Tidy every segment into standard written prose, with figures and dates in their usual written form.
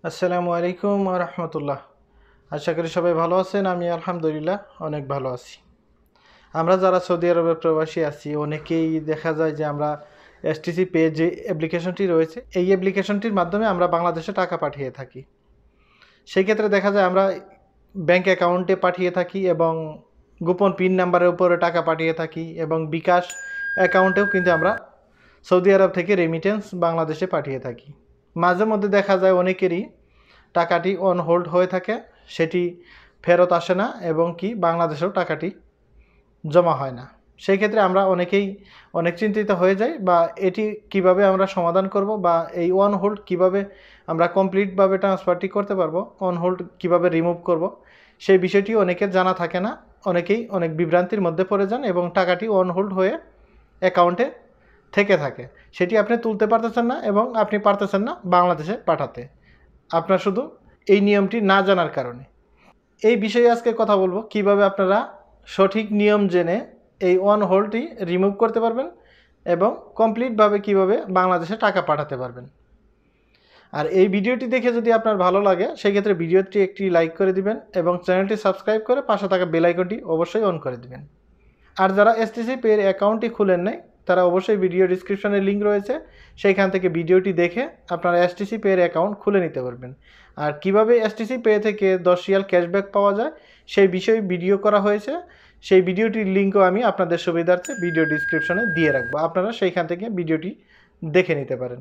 আসসালামু আলাইকুম ওয়া রাহমাতুল্লাহ। আশা করি সবাই ভালো আছেন। আমি আলহামদুলিল্লাহ অনেক ভালো আছি। আমরা যারা সৌদি আরবে প্রবাসী আছি অনেকেই দেখা যায় যে আমরা এসটিসি পে যে অ্যাপ্লিকেশনটি রয়েছে এই অ্যাপ্লিকেশনটির মাধ্যমে আমরা বাংলাদেশে টাকা পাঠিয়ে থাকি। সেই ক্ষেত্রে দেখা যায় আমরা ব্যাংক অ্যাকাউন্টে পাঠিয়ে থাকি এবং গোপন পিন নাম্বারের উপরে টাকা পাঠিয়ে থাকি এবং বিকাশ অ্যাকাউন্টেও কিন্তু আমরা সৌদি আরব থেকে রেমিটেন্স বাংলাদেশে পাঠিয়ে থাকি। মাঝে মধ্যে দেখা যায় অনেকেরই টাকাটি অন হোল্ড হয়ে থাকে, সেটি ফেরত আসে না এবং কি বাংলাদেশেও টাকাটি জমা হয় না। সেই ক্ষেত্রে আমরা অনেকেই অনেক চিন্তিত হয়ে যাই বা এটি কিভাবে আমরা সমাধান করব বা এই অন হোল্ড কিভাবে আমরা কমপ্লিটভাবে ট্রান্সফারটি করতে পারবো, অন হোল্ড কিভাবে রিমুভ করব, সেই বিষয়টি অনেকের জানা থাকে না। অনেকেই অনেক বিভ্রান্তির মধ্যে পড়ে যান এবং টাকাটি অন হোল্ড হয়ে অ্যাকাউন্টে থেকে থাকে, সেটি আপনি তুলতে পারতেছেন না এবং আপনি পারতেছেন না বাংলাদেশে পাঠাতে, আপনার শুধু এই নিয়মটি না জানার কারণে। এই বিষয়ে আজকে কথা বলবো কিভাবে আপনারা সঠিক নিয়ম জেনে এই অন হোল্ডটি রিমুভ করতে পারবেন এবং কমপ্লিটভাবে কিভাবে বাংলাদেশে টাকা পাঠাতে পারবেন। আর এই ভিডিওটি দেখে যদি আপনার ভালো লাগে সেক্ষেত্রে ভিডিওটি একটি লাইক করে দিবেন এবং চ্যানেলটি সাবস্ক্রাইব করে পাশে থাকা বেল আইকনটি অবশ্যই অন করে দিবেন। আর যারা STCPAY এর অ্যাকাউন্টটি খুলেন নাই তারা অবশ্যই ভিডিও ডিসক্রিপশনে লিঙ্ক রয়েছে, সেইখান থেকে ভিডিওটি দেখে আপনারা STCPAY এর অ্যাকাউন্ট খুলে নিতে পারবেন। আর কিভাবে STCPAY থেকে 10 রিয়াল ক্যাশব্যাক পাওয়া যায় সেই বিষয়ে ভিডিও করা হয়েছে, সেই ভিডিওটির লিঙ্কও আমি আপনাদের সুবিধার্থে ভিডিও ডিসক্রিপশনে দিয়ে রাখবো, আপনারা সেইখান থেকে ভিডিওটি দেখে নিতে পারেন।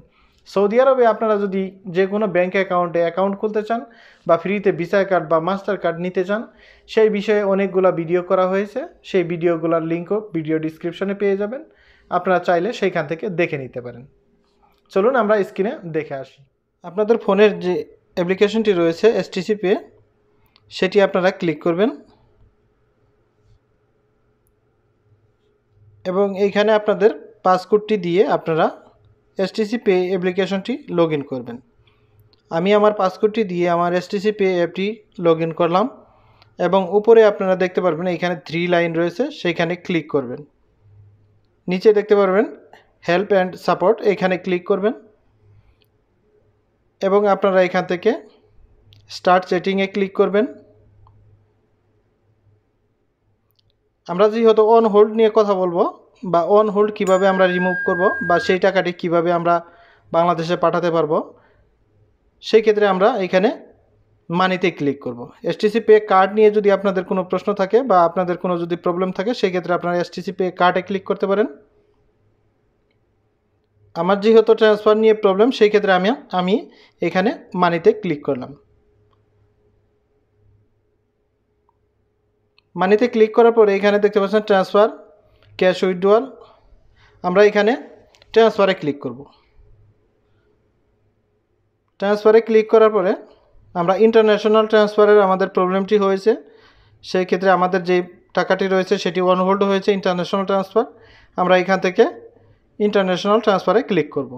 সৌদি আরবে আপনারা যদি যে কোনো ব্যাঙ্ক অ্যাকাউন্টে অ্যাকাউন্ট খুলতে চান বা ফ্রিতে ভিসা কার্ড বা মাস্টার কার্ড নিতে চান সেই বিষয়ে অনেকগুলো ভিডিও করা হয়েছে, সেই ভিডিওগুলোর লিঙ্কও ভিডিও ডিসক্রিপশনে পেয়ে যাবেন, আপনারা চাইলে সেইখান থেকে দেখে নিতে পারেন। চলুন আমরা স্ক্রিনে দেখে আসি। আপনাদের ফোনের যে অ্যাপ্লিকেশনটি রয়েছে STCPAY সেটি আপনারা ক্লিক করবেন এবং এইখানে আপনাদের পাসওয়ার্ডটি দিয়ে আপনারা STCPAY অ্যাপ্লিকেশনটি লগ ইন করবেন। আমি আমার পাসওয়ার্ডটি দিয়ে আমার STCPAY অ্যাপটি লগ ইন করলাম এবং উপরে আপনারা দেখতে পারবেন এইখানে 3 লাইন রয়েছে, সেইখানে ক্লিক করবেন। নিচে দেখতে পারবেন হেল্প অ্যান্ড সাপোর্ট, এইখানে ক্লিক করবেন এবং আপনারা এখান থেকে স্টার্ট চ্যাটিংয়ে ক্লিক করবেন। আমরা যেহেতু অন হোল্ড নিয়ে কথা বলবো বা অন হোল্ড কীভাবে আমরা রিমুভ করব বা সেই টাকাটি কিভাবে আমরা বাংলাদেশে পাঠাতে পারবো, সেই ক্ষেত্রে আমরা এখানে মানিতে ক্লিক করব। STCPAY কার্ড নিয়ে যদি আপনাদের কোনো প্রশ্ন থাকে বা আপনাদের কোনো যদি প্রবলেম থাকে সেই ক্ষেত্রে আপনারা STCPAY কার্ডে ক্লিক করতে পারেন। আমার যেহেতু ট্রান্সফার নিয়ে প্রবলেম সেই ক্ষেত্রে আমি এখানে মানিতে ক্লিক করলাম। মানিতে ক্লিক করার পরে এখানে দেখতে পাচ্ছেন ট্রান্সফার, ক্যাশ উইথড্রয়াল, আমরা এখানে ট্রান্সফারে ক্লিক করব। ট্রান্সফারে ক্লিক করার পরে আমরা ইন্টারন্যাশনাল ট্রান্সফারের আমাদের প্রবলেমটি হয়েছে, সেই ক্ষেত্রে আমাদের যে টাকাটি রয়েছে সেটি অন হোল্ড হয়েছে ইন্টারন্যাশনাল ট্রান্সফার, আমরা এখান থেকে ইন্টারন্যাশনাল ট্রান্সফারে ক্লিক করব।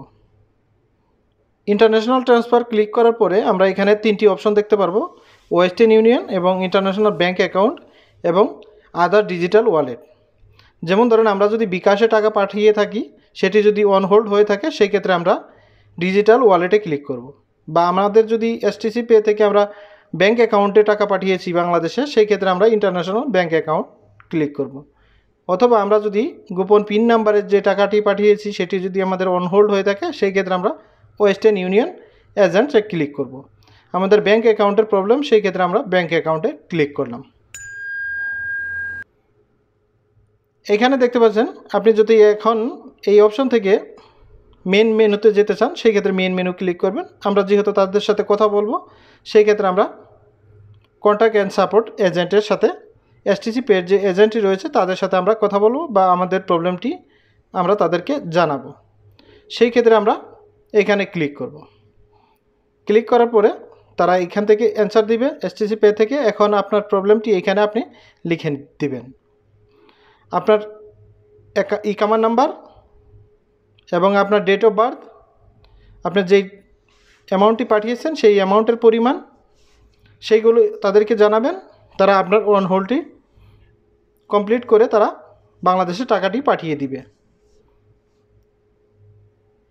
ইন্টারন্যাশনাল ট্রান্সফার ক্লিক করার পরে আমরা এখানে 3টি অপশন দেখতে পারবো, ওয়েস্টার্ন ইউনিয়ন এবং ইন্টারন্যাশনাল ব্যাঙ্ক অ্যাকাউন্ট এবং আদার ডিজিটাল ওয়ালেট। যেমন ধরেন আমরা যদি বিকাশে টাকা পাঠিয়ে থাকি সেটি যদি অন হোল্ড হয়ে থাকে সেই ক্ষেত্রে আমরা ডিজিটাল ওয়ালেটে ক্লিক করব, বা আমাদের যদি STCPAY থেকে আমরা ব্যাঙ্ক অ্যাকাউন্টে টাকা পাঠিয়েছি বাংলাদেশে সেই ক্ষেত্রে আমরা ইন্টারন্যাশনাল ব্যাঙ্ক অ্যাকাউন্ট ক্লিক করব। অথবা আমরা যদি গোপন পিন নাম্বারের যে টাকাটি পাঠিয়েছি সেটি যদি আমাদের অন হোল্ড হয়ে থাকে সেই ক্ষেত্রে আমরা ওয়েস্টার্ন ইউনিয়ন এজেন্টে ক্লিক করব। আমাদের ব্যাঙ্ক অ্যাকাউন্টের প্রবলেম সেই ক্ষেত্রে আমরা ব্যাঙ্ক অ্যাকাউন্টে ক্লিক করলাম। এখানে দেখতে পাচ্ছেন আপনি যদি এখন এই অপশন থেকে মেন মেনুতে যেতে চান সেই ক্ষেত্রে মেন মেনু ক্লিক করবেন। আমরা যেহেতু তাদের সাথে কথা বলবো সেই ক্ষেত্রে আমরা কন্ট্যাক্ট অ্যান্ড সাপোর্ট এজেন্টের সাথে STCPAY যে এজেন্টটি রয়েছে তাদের সাথে আমরা কথা বলবো বা আমাদের প্রবলেমটি আমরা তাদেরকে জানাবো। সেই ক্ষেত্রে আমরা এখানে ক্লিক করব। ক্লিক করার পরে তারা এখান থেকে অ্যান্সার দিবে STCPAY থেকে। এখন আপনার প্রবলেমটি এখানে আপনি লিখে দিবেন, আপনার ইকামা নাম্বার এবং আপনার ডেট অফ বার্থ, আপনার যেই অ্যামাউন্টটি পাঠিয়েছেন সেই অ্যামাউন্টের পরিমাণ সেইগুলো তাদেরকে জানাবেন। তারা আপনার অন হোল্ডটি কমপ্লিট করে তারা বাংলাদেশে টাকাটি পাঠিয়ে দিবে।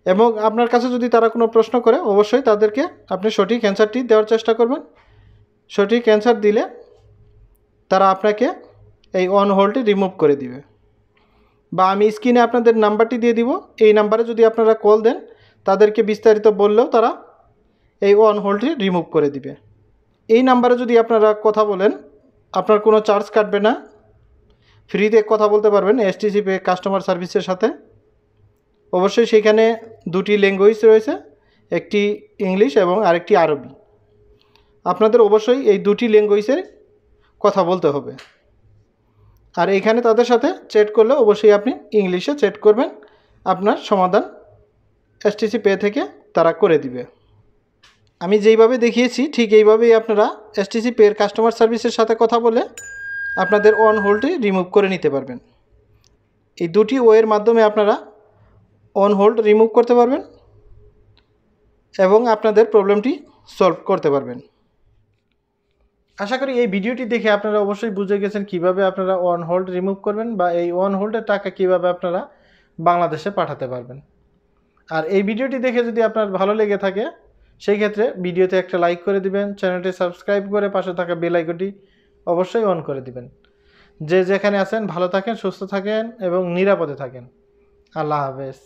এবং আপনার কাছে যদি তারা কোনো প্রশ্ন করে অবশ্যই তাদেরকে আপনি সঠিক অ্যান্সারটি দেওয়ার চেষ্টা করবেন। সঠিক অ্যান্সার দিলে তারা আপনাকে এই অন হোল্ডটি রিমুভ করে দিবে, বা আমি স্ক্রিনে আপনাদের নাম্বারটি দিয়ে দিব। এই নাম্বারে যদি আপনারা কল দেন তাদেরকে বিস্তারিত বললেও তারা এই অন হোল্ডটি রিমুভ করে দিবে। এই নাম্বারে যদি আপনারা কথা বলেন আপনার কোনো চার্জ কাটবে না, ফ্রিতে কথা বলতে পারবেন STCPAY কাস্টমার সার্ভিসের সাথে। অবশ্যই সেখানে দুটি ল্যাঙ্গুয়েজ রয়েছে, একটি ইংলিশ এবং আরেকটি আরবি। আপনাদের অবশ্যই এই দুটি ল্যাঙ্গুয়েজে কথা বলতে হবে। আর এইখানে তাদের সাথে চ্যাট করলে অবশ্যই আপনি ইংলিশে চ্যাট করবেন, আপনার সমাধান STCPAY থেকে তারা করে দিবে। আমি যেইভাবে দেখিয়েছি ঠিক এইভাবেই আপনারা STCPAY এর কাস্টমার সার্ভিসের সাথে কথা বলে আপনাদের অন হোল্ডটি রিমুভ করে নিতে পারবেন। এই দুটি ওয়ের মাধ্যমে আপনারা অন হোল্ড রিমুভ করতে পারবেন এবং আপনাদের প্রবলেমটি সলভ করতে পারবেন। আশা করি এই ভিডিওটি দেখে আপনারা অবশ্যই বুঝে গেছেন কিভাবে আপনারা অন হোল্ড রিমুভ করবেন বা এই অন হোল্ডের টাকা কিভাবে আপনারা বাংলাদেশে পাঠাতে পারবেন। আর এই ভিডিওটি দেখে যদি আপনার ভালো লেগে থাকে সেই ক্ষেত্রে ভিডিওতে একটা লাইক করে দিবেন, চ্যানেলটি সাবস্ক্রাইব করে পাশে থাকা বেল আইকনটি অবশ্যই অন করে দিবেন। যে যেখানে আছেন ভালো থাকেন, সুস্থ থাকেন এবং নিরাপদে থাকেন। আল্লাহ হাফেজ।